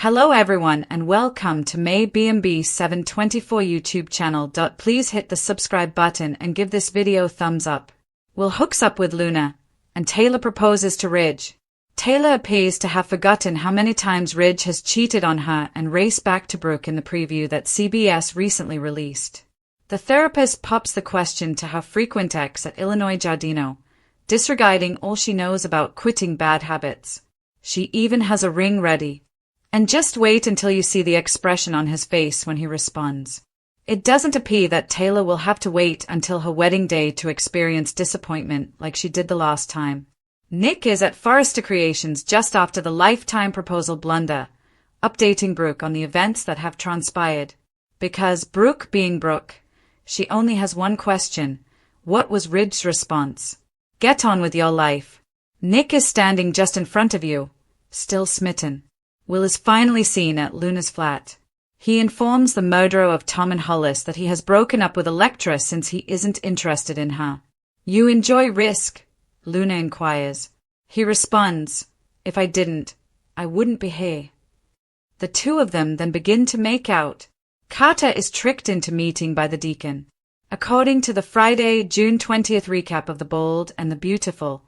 Hello everyone and welcome to May B&B 724 YouTube channel. Please hit the subscribe button and give this video thumbs up. Will hooks up with Luna, and Taylor proposes to Ridge. Taylor appears to have forgotten how many times Ridge has cheated on her and raced back to Brooke in the preview that CBS recently released. The therapist pops the question to her frequent ex at Illinois Giardino, disregarding all she knows about quitting bad habits. She even has a ring ready. And just wait until you see the expression on his face when he responds. It doesn't appear that Taylor will have to wait until her wedding day to experience disappointment like she did the last time. Nick is at Forrester Creations just after the lifetime proposal blunder, updating Brooke on the events that have transpired. Because Brooke being Brooke, she only has one question. What was Ridge's response? Get on with your life. Nick is standing just in front of you, still smitten. Will is finally seen at Luna's flat. He informs the murderer of Tom and Hollis that he has broken up with Electra since he isn't interested in her. You enjoy risk? Luna inquires. He responds, if I didn't, I wouldn't be here. The two of them then begin to make out. Carter is tricked into meeting by the deacon. According to the Friday, June 20th recap of The Bold and the Beautiful,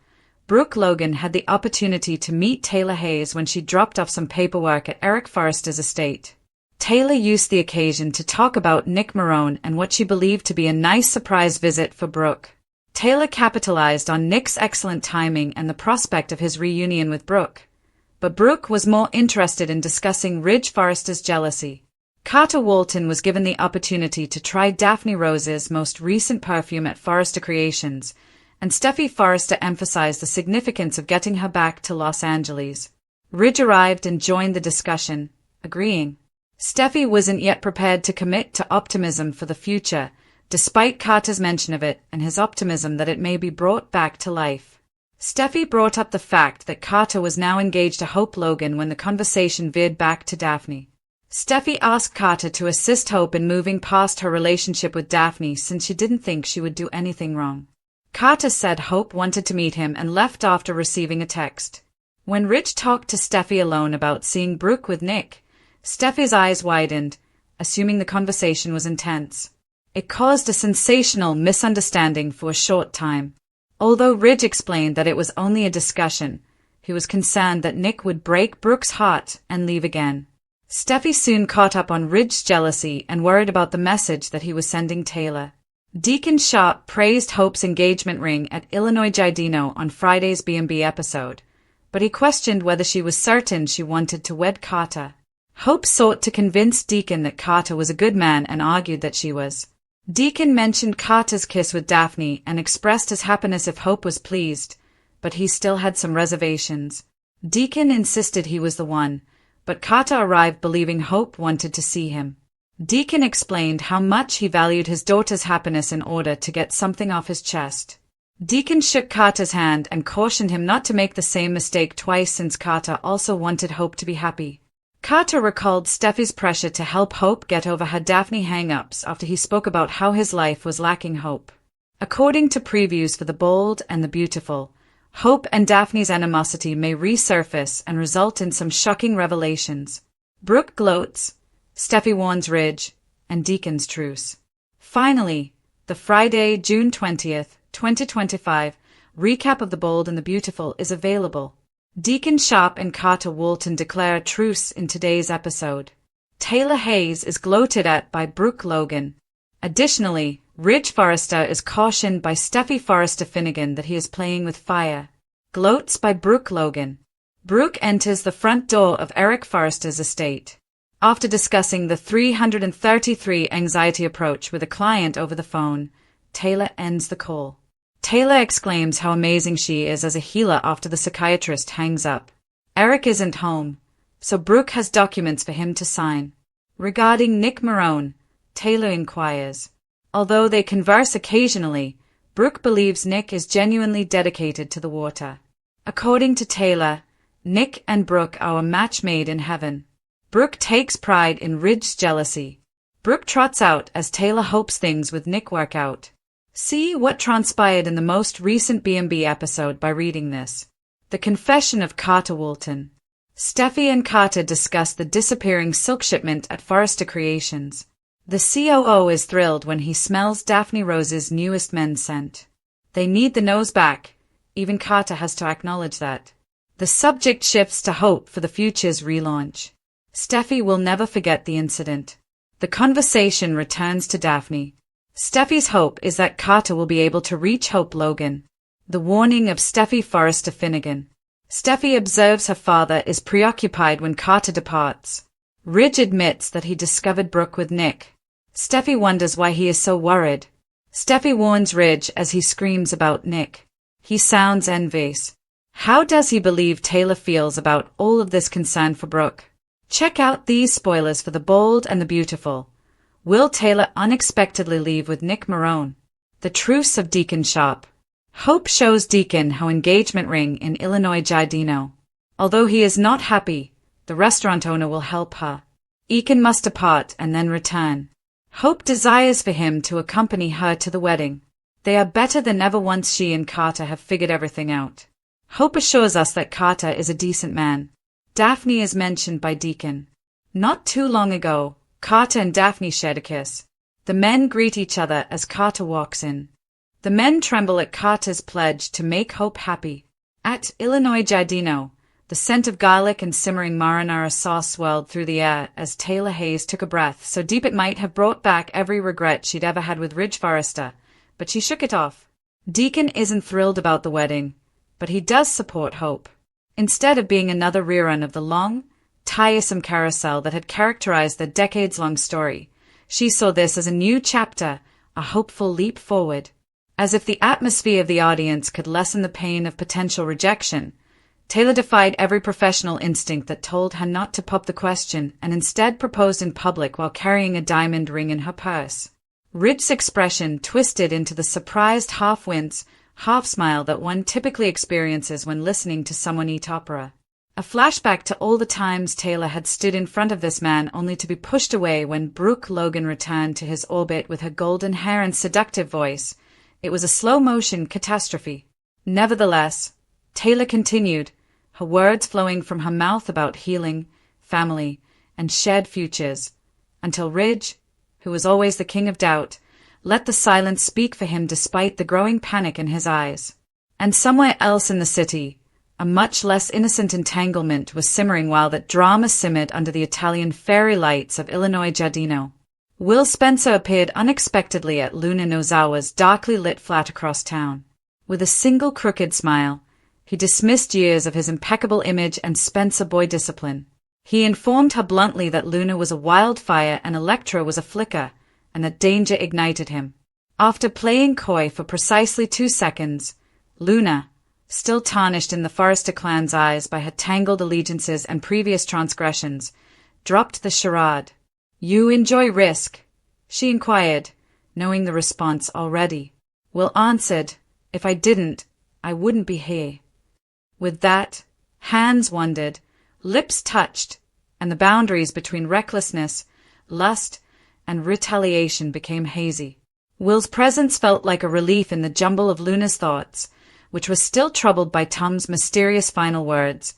Brooke Logan had the opportunity to meet Taylor Hayes when she dropped off some paperwork at Eric Forrester's estate. Taylor used the occasion to talk about Nick Marone and what she believed to be a nice surprise visit for Brooke. Taylor capitalized on Nick's excellent timing and the prospect of his reunion with Brooke. But Brooke was more interested in discussing Ridge Forrester's jealousy. Carter Walton was given the opportunity to try Daphne Rose's most recent perfume at Forrester Creations, and Steffy Forrester emphasized the significance of getting her back to Los Angeles. Ridge arrived and joined the discussion, agreeing. Steffy wasn't yet prepared to commit to optimism for the future, despite Carter's mention of it and his optimism that it may be brought back to life. Steffy brought up the fact that Carter was now engaged to Hope Logan when the conversation veered back to Daphne. Steffy asked Carter to assist Hope in moving past her relationship with Daphne since she didn't think she would do anything wrong. Carter said Hope wanted to meet him and left after receiving a text. When Ridge talked to Steffy alone about seeing Brooke with Nick, Steffy's eyes widened, assuming the conversation was intense. It caused a sensational misunderstanding for a short time. Although Ridge explained that it was only a discussion, he was concerned that Nick would break Brooke's heart and leave again. Steffy soon caught up on Ridge's jealousy and worried about the message that he was sending Taylor. Deacon Sharp praised Hope's engagement ring at Illinois Giardino on Friday's B&B episode, but he questioned whether she was certain she wanted to wed Carter. Hope sought to convince Deacon that Carter was a good man and argued that she was. Deacon mentioned Carter's kiss with Daphne and expressed his happiness if Hope was pleased, but he still had some reservations. Deacon insisted he was the one, but Carter arrived believing Hope wanted to see him. Deacon explained how much he valued his daughter's happiness in order to get something off his chest. Deacon shook Carter's hand and cautioned him not to make the same mistake twice since Carter also wanted Hope to be happy. Carter recalled Steffy's pressure to help Hope get over her Daphne hang-ups after he spoke about how his life was lacking hope. According to previews for The Bold and the Beautiful, Hope and Daphne's animosity may resurface and result in some shocking revelations. Brooke gloats, Steffy warns Ridge, and Deacon's truce. Finally, the Friday, June 20th, 2025, recap of The Bold and the Beautiful is available. Deacon Sharp and Carter Walton declare a truce in today's episode. Taylor Hayes is gloated at by Brooke Logan. Additionally, Ridge Forrester is cautioned by Steffy Forrester Finnegan that he is playing with fire. Gloats by Brooke Logan. Brooke enters the front door of Eric Forrester's estate. After discussing the 333 anxiety approach with a client over the phone, Taylor ends the call. Taylor exclaims how amazing she is as a healer after the psychiatrist hangs up. Eric isn't home, so Brooke has documents for him to sign. Regarding Nick Marone, Taylor inquires. Although they converse occasionally, Brooke believes Nick is genuinely dedicated to the water. According to Taylor, Nick and Brooke are a match made in heaven. Brooke takes pride in Ridge's jealousy. Brooke trots out as Taylor hopes things with Nick work out. See what transpired in the most recent B&B episode by reading this. The Confession of Carter Walton. Steffy and Carter discuss the disappearing silk shipment at Forrester Creations. The COO is thrilled when he smells Daphne Rose's newest men's scent. They need the nose back. Even Carter has to acknowledge that. The subject shifts to hope for the future's relaunch. Steffy will never forget the incident. The conversation returns to Daphne. Steffy's hope is that Carter will be able to reach Hope Logan. The warning of Steffy Forrester Finnegan. Steffy observes her father is preoccupied when Carter departs. Ridge admits that he discovered Brooke with Nick. Steffy wonders why he is so worried. Steffy warns Ridge as he screams about Nick. He sounds envious. How does he believe Taylor feels about all of this concern for Brooke? Check out these spoilers for The Bold and the Beautiful. Will Taylor unexpectedly leave with Nick Marone? The truce of Deacon Sharp. Hope shows Deacon her engagement ring in Illinois Giardino. Although he is not happy, the restaurant owner will help her. Deacon must depart and then return. Hope desires for him to accompany her to the wedding. They are better than ever once she and Carter have figured everything out. Hope assures us that Carter is a decent man. Daphne is mentioned by Deacon. Not too long ago, Carter and Daphne shared a kiss. The men greet each other as Carter walks in. The men tremble at Carter's pledge to make Hope happy. At Illinois Giardino, the scent of garlic and simmering marinara sauce swirled through the air as Taylor Hayes took a breath so deep it might have brought back every regret she'd ever had with Ridge Forrester, but she shook it off. Deacon isn't thrilled about the wedding, but he does support Hope. Instead of being another rerun of the long, tiresome carousel that had characterized the decades-long story, she saw this as a new chapter, a hopeful leap forward. As if the atmosphere of the audience could lessen the pain of potential rejection, Taylor defied every professional instinct that told her not to pop the question and instead proposed in public while carrying a diamond ring in her purse. Ridge's expression twisted into the surprised half-wince, half-smile that one typically experiences when listening to someone eat opera. A flashback to all the times Taylor had stood in front of this man only to be pushed away when Brooke Logan returned to his orbit with her golden hair and seductive voice. It was a slow-motion catastrophe. Nevertheless, Taylor continued, her words flowing from her mouth about healing, family, and shared futures, until Ridge, who was always the king of doubt, let the silence speak for him despite the growing panic in his eyes. And somewhere else in the city, a much less innocent entanglement was simmering while that drama simmered under the Italian fairy lights of Illinois Giardino. Will Spencer appeared unexpectedly at Luna Nozawa's darkly lit flat across town. With a single crooked smile, he dismissed years of his impeccable image and Spencer boy discipline. He informed her bluntly that Luna was a wildfire and Electra was a flicker, and that danger ignited him. After playing coy for precisely 2 seconds, Luna, still tarnished in the Forrester clan's eyes by her tangled allegiances and previous transgressions, dropped the charade. "You enjoy risk?" she inquired, knowing the response already. Will answered, "If I didn't, I wouldn't be here." With that, hands wandered, lips touched, and the boundaries between recklessness, lust, and retaliation became hazy. Will's presence felt like a relief in the jumble of Luna's thoughts, which was still troubled by Tom's mysterious final words,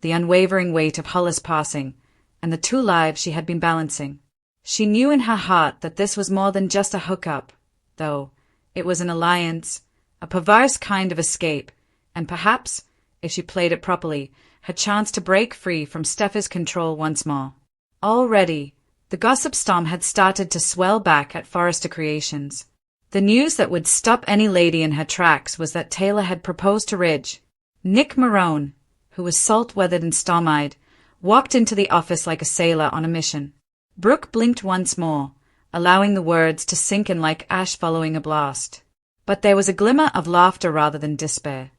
the unwavering weight of Hollis passing, and the 2 lives she had been balancing. She knew in her heart that this was more than just a hookup, though. It was an alliance, a perverse kind of escape, and perhaps, if she played it properly, her chance to break free from Steffy's control once more. Already, the gossip storm had started to swell back at Forrester Creations. The news that would stop any lady in her tracks was that Taylor had proposed to Ridge. Nick Marone, who was salt-weathered and storm-eyed, walked into the office like a sailor on a mission. Brooke blinked once more, allowing the words to sink in like ash following a blast. But there was a glimmer of laughter rather than despair.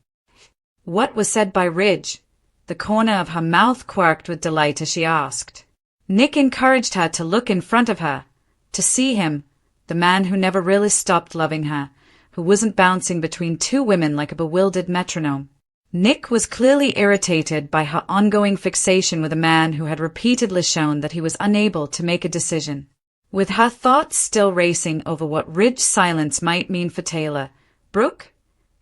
What was said by Ridge? The corner of her mouth quirked with delight as she asked. Nick encouraged her to look in front of her, to see him, the man who never really stopped loving her, who wasn't bouncing between 2 women like a bewildered metronome. Nick was clearly irritated by her ongoing fixation with a man who had repeatedly shown that he was unable to make a decision. With her thoughts still racing over what Ridge's silence might mean for Taylor, Brooke,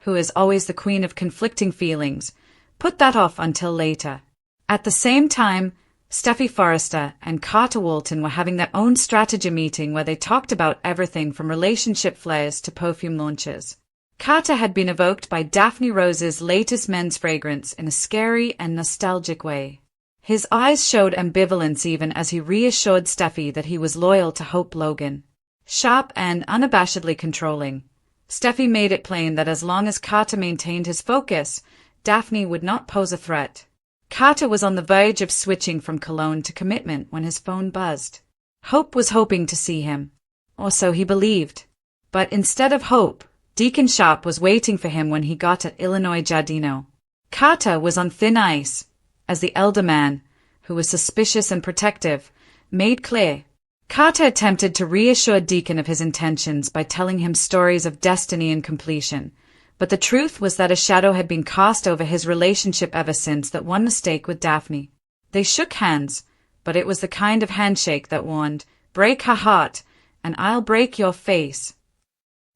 who is always the queen of conflicting feelings, put that off until later. At the same time, Steffy Forrester and Carter Walton were having their own strategy meeting where they talked about everything from relationship flares to perfume launches. Carter had been evoked by Daphne Rose's latest men's fragrance in a scary and nostalgic way. His eyes showed ambivalence even as he reassured Steffy that he was loyal to Hope Logan. Sharp and unabashedly controlling, Steffy made it plain that as long as Carter maintained his focus, Daphne would not pose a threat. Carter was on the verge of switching from cologne to commitment when his phone buzzed. Hope was hoping to see him. Or so he believed. But instead of Hope, Deacon Sharp was waiting for him when he got at Illinois Giardino. Carter was on thin ice, as the elder man, who was suspicious and protective, made clear. Carter attempted to reassure Deacon of his intentions by telling him stories of destiny and completion, but the truth was that a shadow had been cast over his relationship ever since that one mistake with Daphne. They shook hands, but it was the kind of handshake that warned, "Break her heart, and I'll break your face."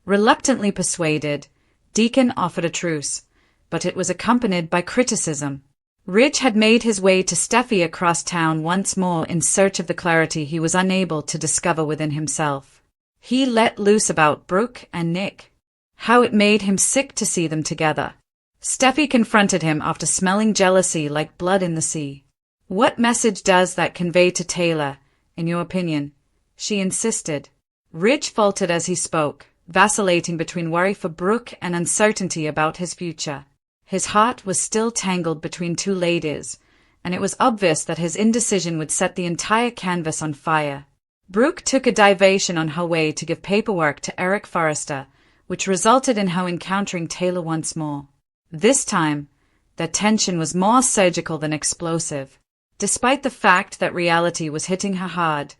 Reluctantly persuaded, Deacon offered a truce, but it was accompanied by criticism. Ridge had made his way to Steffy across town once more in search of the clarity he was unable to discover within himself. He let loose about Brooke and Nick. How it made him sick to see them together. Steffy confronted him after smelling jealousy like blood in the sea. "What message does that convey to Taylor, in your opinion?" she insisted. Ridge faltered as he spoke, vacillating between worry for Brooke and uncertainty about his future. His heart was still tangled between two ladies, and it was obvious that his indecision would set the entire canvas on fire. Brooke took a diversion on her way to give paperwork to Eric Forrester, which resulted in her encountering Taylor once more. This time, their tension was more surgical than explosive. Despite the fact that reality was hitting her hard,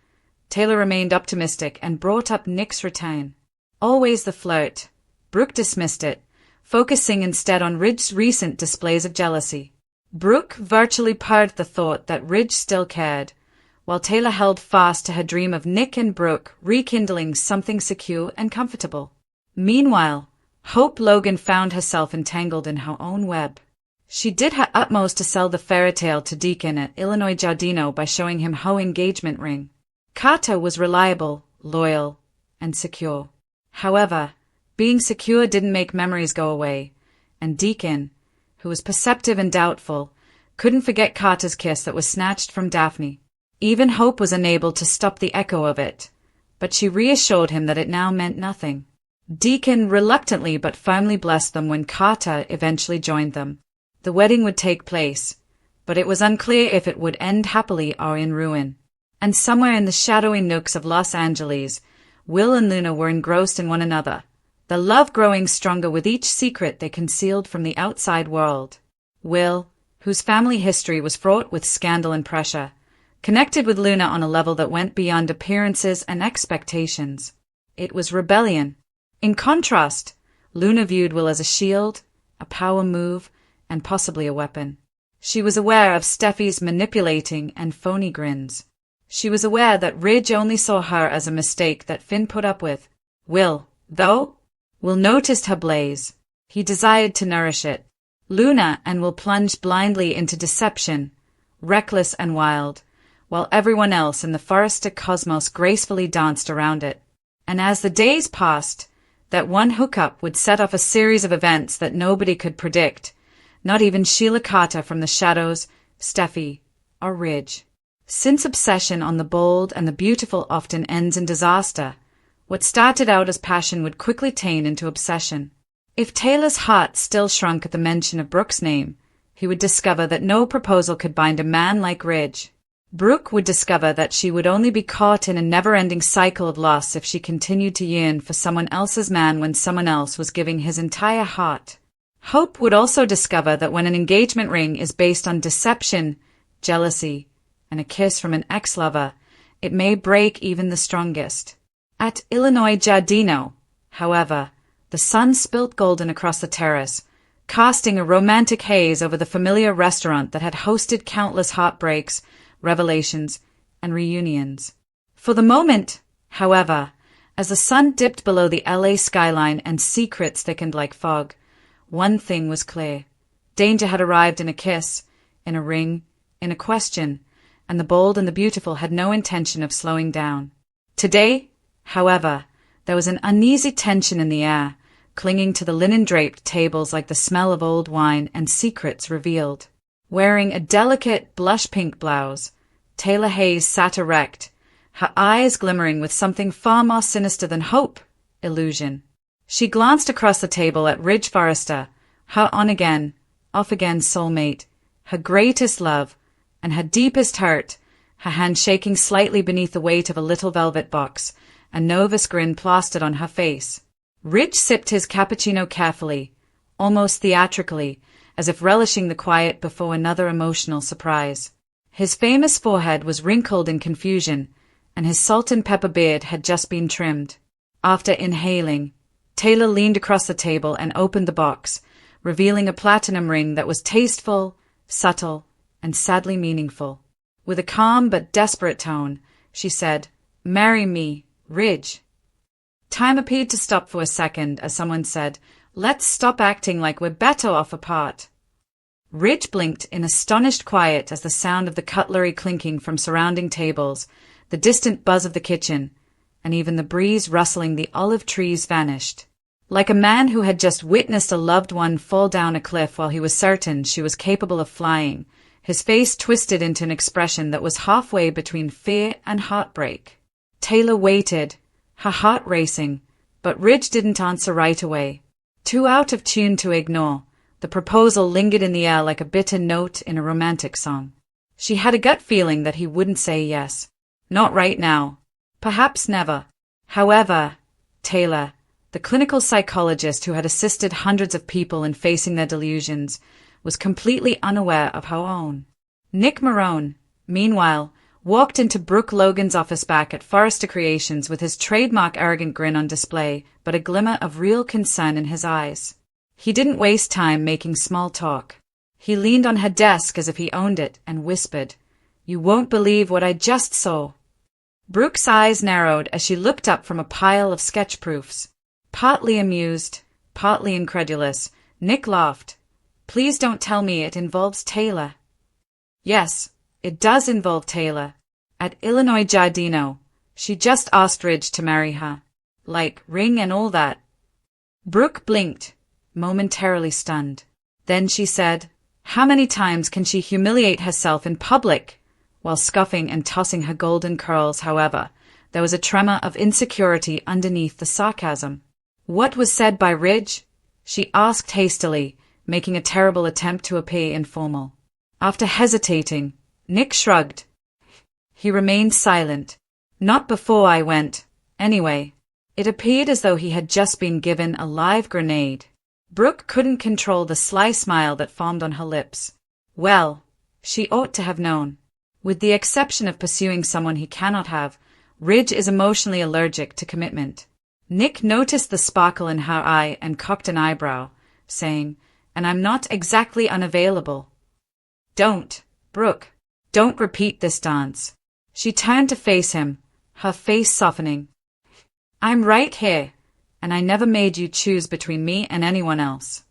Taylor remained optimistic and brought up Nick's return. Always the flirt. Brooke dismissed it, focusing instead on Ridge's recent displays of jealousy. Brooke virtually purred the thought that Ridge still cared, while Taylor held fast to her dream of Nick and Brooke rekindling something secure and comfortable. Meanwhile, Hope Logan found herself entangled in her own web. She did her utmost to sell the fairy tale to Deacon at Illinois Giardino by showing him her engagement ring. Carter was reliable, loyal, and secure. However, being secure didn't make memories go away, and Deacon, who was perceptive and doubtful, couldn't forget Carter's kiss that was snatched from Daphne. Even Hope was unable to stop the echo of it, but she reassured him that it now meant nothing. Deacon reluctantly but firmly blessed them when Carter eventually joined them. The wedding would take place, but it was unclear if it would end happily or in ruin. And somewhere in the shadowy nooks of Los Angeles, Will and Luna were engrossed in one another, their love growing stronger with each secret they concealed from the outside world. Will, whose family history was fraught with scandal and pressure, connected with Luna on a level that went beyond appearances and expectations. It was rebellion. In contrast, Luna viewed Will as a shield, a power move, and possibly a weapon. She was aware of Steffy's manipulating and phony grins. She was aware that Ridge only saw her as a mistake that Finn put up with. Will noticed her blaze. He desired to nourish it. Luna and Will plunged blindly into deception, reckless and wild, while everyone else in the Forrester cosmos gracefully danced around it. And as the days passed, that one hookup would set off a series of events that nobody could predict, not even Sheila Carter from the shadows, Steffy, or Ridge. Since obsession on the bold and the beautiful often ends in disaster, what started out as passion would quickly turn into obsession. If Taylor's heart still shrunk at the mention of Brooke's name, he would discover that no proposal could bind a man like Ridge. Brooke would discover that she would only be caught in a never-ending cycle of loss if she continued to yearn for someone else's man when someone else was giving his entire heart. Hope would also discover that when an engagement ring is based on deception, jealousy, and a kiss from an ex-lover, it may break even the strongest. At Illinois Giardino, however, the sun spilt golden across the terrace, casting a romantic haze over the familiar restaurant that had hosted countless heartbreaks, revelations, and reunions. For the moment, however, as the sun dipped below the LA skyline and secrets thickened like fog, one thing was clear. Danger had arrived in a kiss, in a ring, in a question, and the bold and the beautiful had no intention of slowing down. Today, however, there was an uneasy tension in the air, clinging to the linen-draped tables like the smell of old wine and secrets revealed. Wearing a delicate blush-pink blouse, Taylor Hayes sat erect, her eyes glimmering with something far more sinister than hope, illusion. She glanced across the table at Ridge Forrester, her on-again, off-again soulmate, her greatest love, and her deepest hurt, her hand shaking slightly beneath the weight of a little velvet box, a nervous grin plastered on her face. Ridge sipped his cappuccino carefully, almost theatrically, as if relishing the quiet before another emotional surprise. His famous forehead was wrinkled in confusion, and his salt and pepper beard had just been trimmed. After inhaling, Taylor leaned across the table and opened the box, revealing a platinum ring that was tasteful, subtle, and sadly meaningful. With a calm but desperate tone, she said, "Marry me, Ridge." Time appeared to stop for a second as someone said, "Let's stop acting like we're better off apart." Ridge blinked in astonished quiet as the sound of the cutlery clinking from surrounding tables, the distant buzz of the kitchen, and even the breeze rustling the olive trees vanished. Like a man who had just witnessed a loved one fall down a cliff while he was certain she was capable of flying, his face twisted into an expression that was halfway between fear and heartbreak. Taylor waited, her heart racing, but Ridge didn't answer right away. Too out of tune to ignore, the proposal lingered in the air like a bitter note in a romantic song. She had a gut feeling that he wouldn't say yes. Not right now. Perhaps never. However, Taylor, the clinical psychologist who had assisted hundreds of people in facing their delusions, was completely unaware of her own. Nick Marone, meanwhile, walked into Brooke Logan's office back at Forrester Creations with his trademark arrogant grin on display, but a glimmer of real concern in his eyes. He didn't waste time making small talk. He leaned on her desk as if he owned it and whispered, "You won't believe what I just saw." Brooke's eyes narrowed as she looked up from a pile of sketch proofs. Partly amused, partly incredulous, Nick laughed. "Please don't tell me it involves Taylor." "Yes, it does involve Taylor. At Illinois Giardino, she just asked Ridge to marry her. Like, ring and all that." Brooke blinked, momentarily stunned. Then she said, "How many times can she humiliate herself in public?" While scoffing and tossing her golden curls, however, there was a tremor of insecurity underneath the sarcasm. "What was said by Ridge?" she asked hastily, making a terrible attempt to appear informal. After hesitating, Nick shrugged. He remained silent. "Not before I went, anyway." It appeared as though he had just been given a live grenade. Brooke couldn't control the sly smile that formed on her lips. Well, she ought to have known. With the exception of pursuing someone he cannot have, Ridge is emotionally allergic to commitment. Nick noticed the sparkle in her eye and cocked an eyebrow, saying, "And I'm not exactly unavailable." "Don't, Brooke, don't repeat this dance." She turned to face him, her face softening. "I'm right here, and I never made you choose between me and anyone else."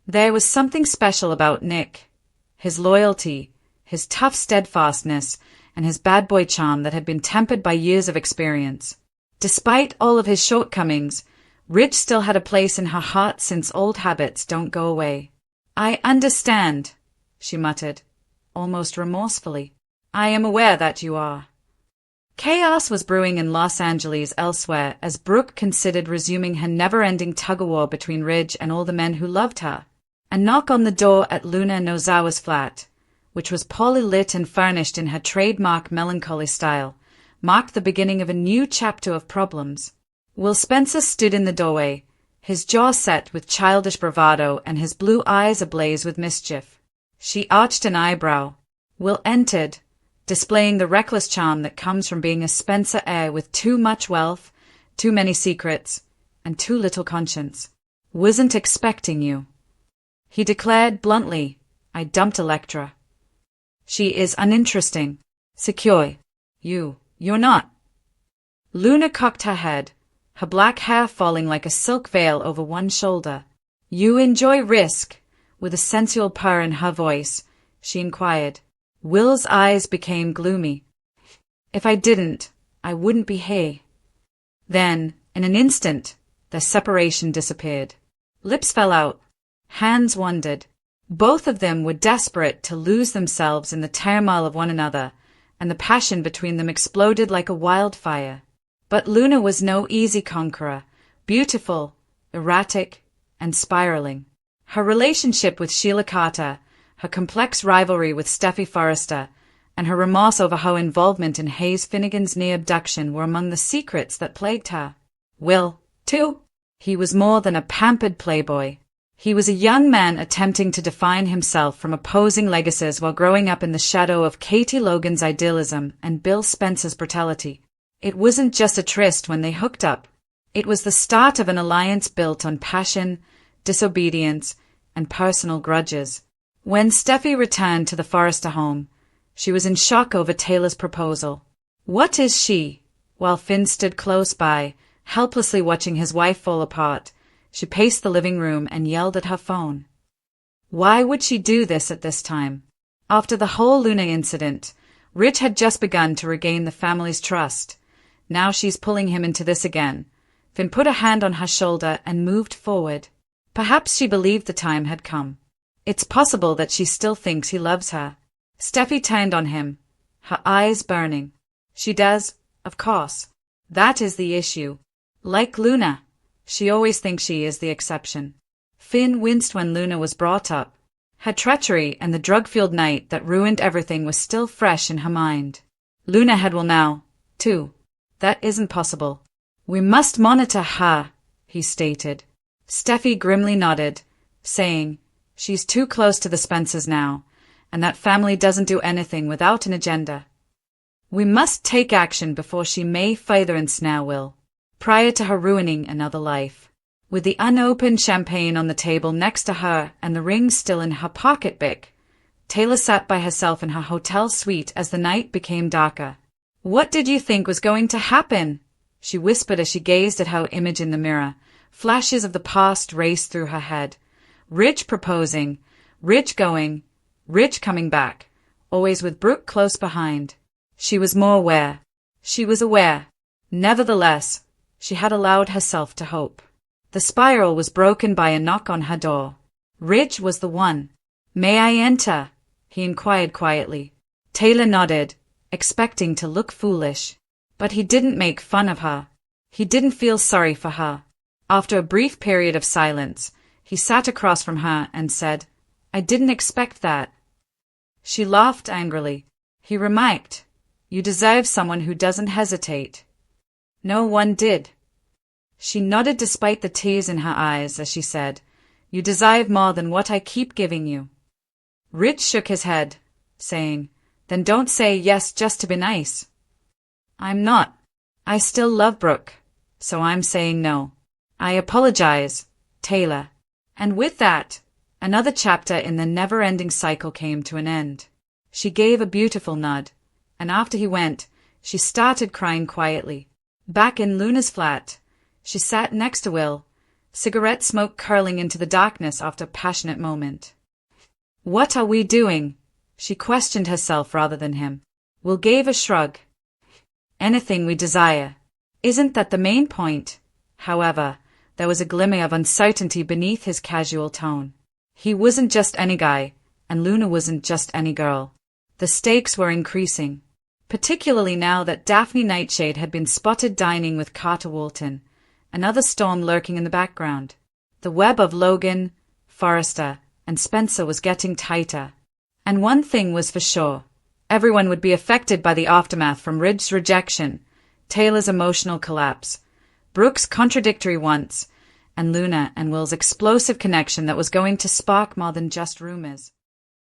There was something special about Nick, his loyalty, his tough steadfastness, and his bad boy charm that had been tempered by years of experience. Despite all of his shortcomings, Ridge still had a place in her heart since old habits don't go away. "I understand," she muttered, almost remorsefully. "I am aware that you are." Chaos was brewing in Los Angeles elsewhere as Brooke considered resuming her never-ending tug-of-war between Ridge and all the men who loved her. A knock on the door at Luna Nozawa's flat, which was poorly lit and furnished in her trademark melancholy style, marked the beginning of a new chapter of problems. Will Spencer stood in the doorway, his jaw set with childish bravado and his blue eyes ablaze with mischief. She arched an eyebrow. Will entered, displaying the reckless charm that comes from being a Spencer heir with too much wealth, too many secrets, and too little conscience. "Wasn't expecting you," he declared bluntly. "I dumped Electra. She is uninteresting. Secure. You're not." Luna cocked her head, her black hair falling like a silk veil over one shoulder. "You enjoy risk?" With a sensual purr in her voice, she inquired. Will's eyes became gloomy. If I didn't, I wouldn't be here. Then, in an instant, their separation disappeared. Lips fell out. Hands wandered. Both of them were desperate to lose themselves in the turmoil of one another, and the passion between them exploded like a wildfire. But Luna was no easy conqueror, beautiful, erratic, and spiraling. Her relationship with Sheila Carter, her complex rivalry with Steffy Forrester, and her remorse over her involvement in Hayes Finnegan's near abduction were among the secrets that plagued her. Will, too. He was more than a pampered playboy. He was a young man attempting to define himself from opposing legacies while growing up in the shadow of Katie Logan's idealism and Bill Spencer's brutality. It wasn't just a tryst when they hooked up. It was the start of an alliance built on passion, disobedience, and personal grudges. When Steffi returned to the Forrester home, she was in shock over Taylor's proposal. What is she? While Finn stood close by, helplessly watching his wife fall apart, she paced the living room and yelled at her phone. Why would she do this at this time? After the whole Luna incident, Rich had just begun to regain the family's trust. Now she's pulling him into this again. Finn put a hand on her shoulder and moved forward. Perhaps she believed the time had come. It's possible that she still thinks he loves her. Steffi turned on him, her eyes burning. She does, of course. That is the issue. Like Luna, she always thinks she is the exception. Finn winced when Luna was brought up. Her treachery and the drug-fueled night that ruined everything was still fresh in her mind. Luna had Will now, too. That isn't possible. We must monitor her, he stated. Steffi grimly nodded, saying, she's too close to the Spencers now, and that family doesn't do anything without an agenda. We must take action before she may further ensnare Will, prior to her ruining another life. With the unopened champagne on the table next to her and the ring still in her pocketbook, Taylor sat by herself in her hotel suite as the night became darker. What did you think was going to happen? She whispered as she gazed at her image in the mirror. Flashes of the past raced through her head. Rich proposing, Rich going, Rich coming back, always with Brooke close behind. She was more aware. She was aware. Nevertheless, she had allowed herself to hope. The spiral was broken by a knock on her door. Rich was the one. May I enter? He inquired quietly. Taylor nodded, expecting to look foolish. But he didn't make fun of her. He didn't feel sorry for her. After a brief period of silence, he sat across from her and said, I didn't expect that. She laughed angrily. He remarked, You deserve someone who doesn't hesitate. No one did. She nodded despite the tears in her eyes as she said, You deserve more than what I keep giving you. Rich shook his head, saying, Then don't say yes just to be nice. I'm not. I still love Brooke, so I'm saying no. I apologize, Taylor. And with that, another chapter in the never-ending cycle came to an end. She gave a beautiful nod, and after he went, she started crying quietly. Back in Luna's flat, she sat next to Will, cigarette smoke curling into the darkness after a passionate moment. What are we doing? She questioned herself rather than him. Will gave a shrug. Anything we desire. Isn't that the main point? However, there was a glimmer of uncertainty beneath his casual tone. He wasn't just any guy, and Luna wasn't just any girl. The stakes were increasing, particularly now that Daphne Nightshade had been spotted dining with Carter Walton, another storm lurking in the background. The web of Logan, Forrester, and Spencer was getting tighter. And one thing was for sure. Everyone would be affected by the aftermath from Ridge's rejection, Taylor's emotional collapse, Brooke's contradictory wants, and Luna and Will's explosive connection that was going to spark more than just rumors.